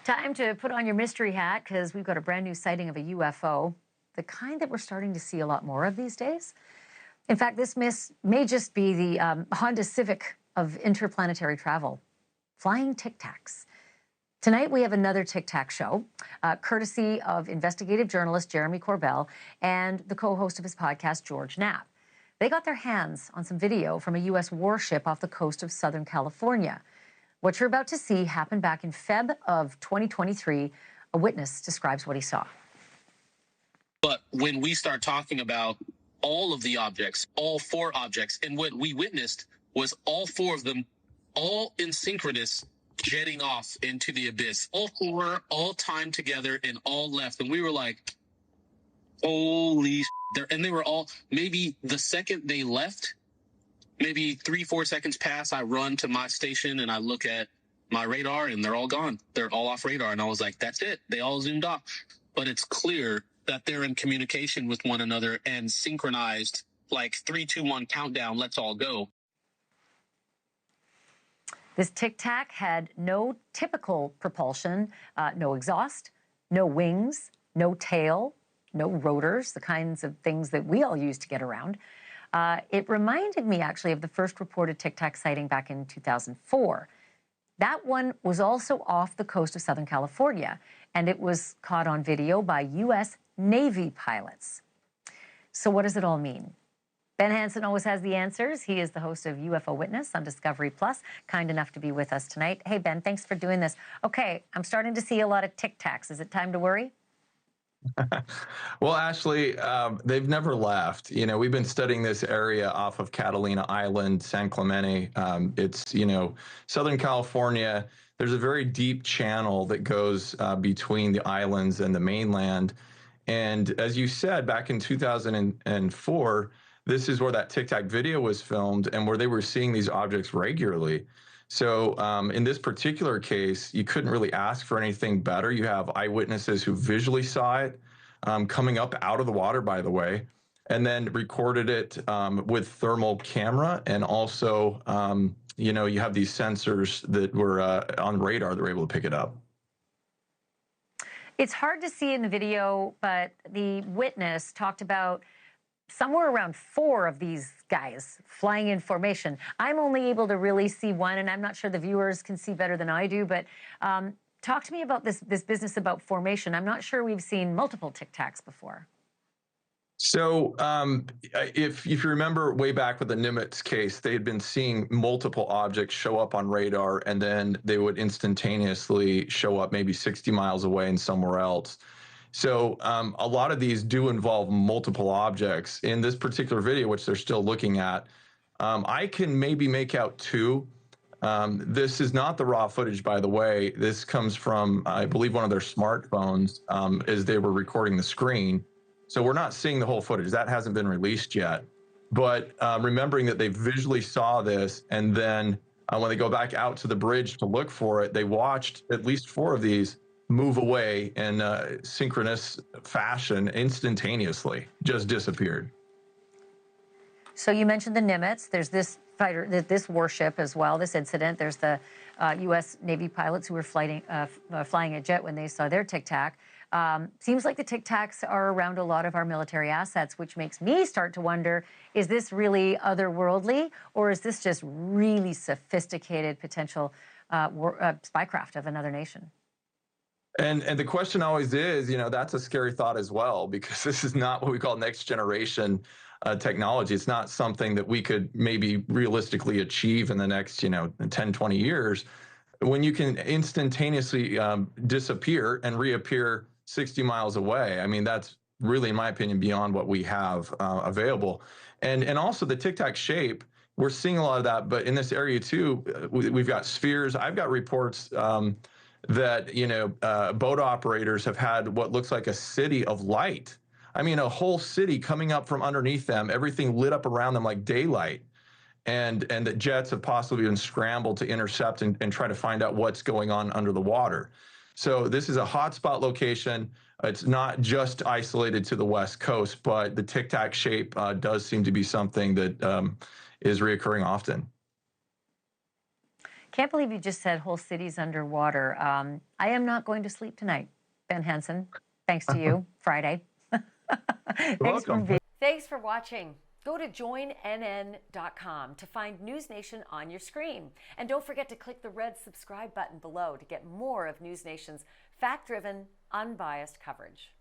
Time to put on your mystery hat because we've got a brand new sighting of a UFO, the kind that we're starting to see a lot more of these days. In fact, this may just be the Honda Civic of interplanetary travel, flying Tic Tacs. Tonight, we have another Tic Tac show, courtesy of investigative journalist Jeremy Corbell and the co-host of his podcast, George Knapp. They got their hands on some video from a U.S. warship off the coast of Southern California. What you're about to see happened back in Feb of 2023. A witness describes what he saw. But when we start talking about all of the objects, all four objects, and what we witnessed was all four of them, all in synchronous, jetting off into the abyss. All four, all timed together, and all left. And we were like, holy shit. And they were all, maybe the second they left, maybe 3-4 seconds pass, I run to my station and I look at my radar and they're all gone. They're all off radar. And I was like, that's it. They all zoomed off. But it's clear that they're in communication with one another and synchronized, like 3, 2, 1 countdown, let's all go. This Tic Tac had no typical propulsion, no exhaust, no wings, no tail, no rotors, the kinds of things that we all use to get around. It reminded me actually of the first reported Tic Tac sighting back in 2004. That one was also off the coast of Southern California, and it was caught on video by U.S. Navy pilots. So what does it all mean? Ben Hansen always has the answers. He is the host of UFO Witness on Discovery Plus, kind enough to be with us tonight. Hey, Ben, thanks for doing this. Okay, I'm starting to see a lot of Tic Tacs. Is it time to worry? Well, Ashleigh, they've never left. You know, we've been studying this area off of Catalina Island, San Clemente. It's, you know, Southern California. There's a very deep channel that goes between the islands and the mainland. And as you said, back in 2004, this is where that Tic Tac video was filmed and where they were seeing these objects regularly. So in this particular case, you couldn't really ask for anything better. You have eyewitnesses who visually saw it coming up out of the water, by the way, and then recorded it with thermal camera. And also, you know, you have these sensors that were on radar that were able to pick it up. It's hard to see in the video, but the witness talked about somewhere around 4 of these guys flying in formation. I'm only able to really see one, and I'm not sure the viewers can see better than I do, but talk to me about this business about formation. I'm not sure we've seen multiple Tic Tacs before. So if you remember way back with the Nimitz case, they had been seeing multiple objects show up on radar, and then they would instantaneously show up maybe 60 miles away and somewhere else. So a lot of these do involve multiple objects. In this particular video, which they're still looking at, I can maybe make out 2. This is not the raw footage, by the way. This comes from, I believe, one of their smartphones as they were recording the screen. So we're not seeing the whole footage. That hasn't been released yet. But remembering that they visually saw this, and then when they go back out to the bridge to look for it, they watched at least 4 of these move away in synchronous fashion instantaneously, just disappeared. So you mentioned the Nimitz. There's this fighter, this warship as well, this incident. There's the U.S. Navy pilots who were flying a jet when they saw their Tic Tac. Seems like the Tic Tacs are around a lot of our military assets, which makes me start to wonder, is this really otherworldly, or is this just really sophisticated potential spycraft of another nation? And the question always is, you know, that's a scary thought as well, because this is not what we call next generation technology. It's not something that we could maybe realistically achieve in the next, you know, 10, 20 years. When you can instantaneously disappear and reappear 60 miles away, I mean, that's really, in my opinion, beyond what we have available. And also the Tic Tac shape, we're seeing a lot of that, but in this area too, we've got spheres. I've got reports that, you know, boat operators have had what looks like a city of light. I mean, a whole city coming up from underneath them, everything lit up around them like daylight. And that jets have possibly been scrambled to intercept and try to find out what's going on under the water. So this is a hotspot location. It's not just isolated to the West Coast, but the Tic Tac shape does seem to be something that is reoccurring often. Can't believe you just said whole cities underwater. I am not going to sleep tonight, Ben Hansen. Thanks to you, Friday. Thanks for watching. Go to joinnn.com to find NewsNation on your screen. And don't forget to click the red subscribe button below to get more of NewsNation's fact-driven, unbiased coverage.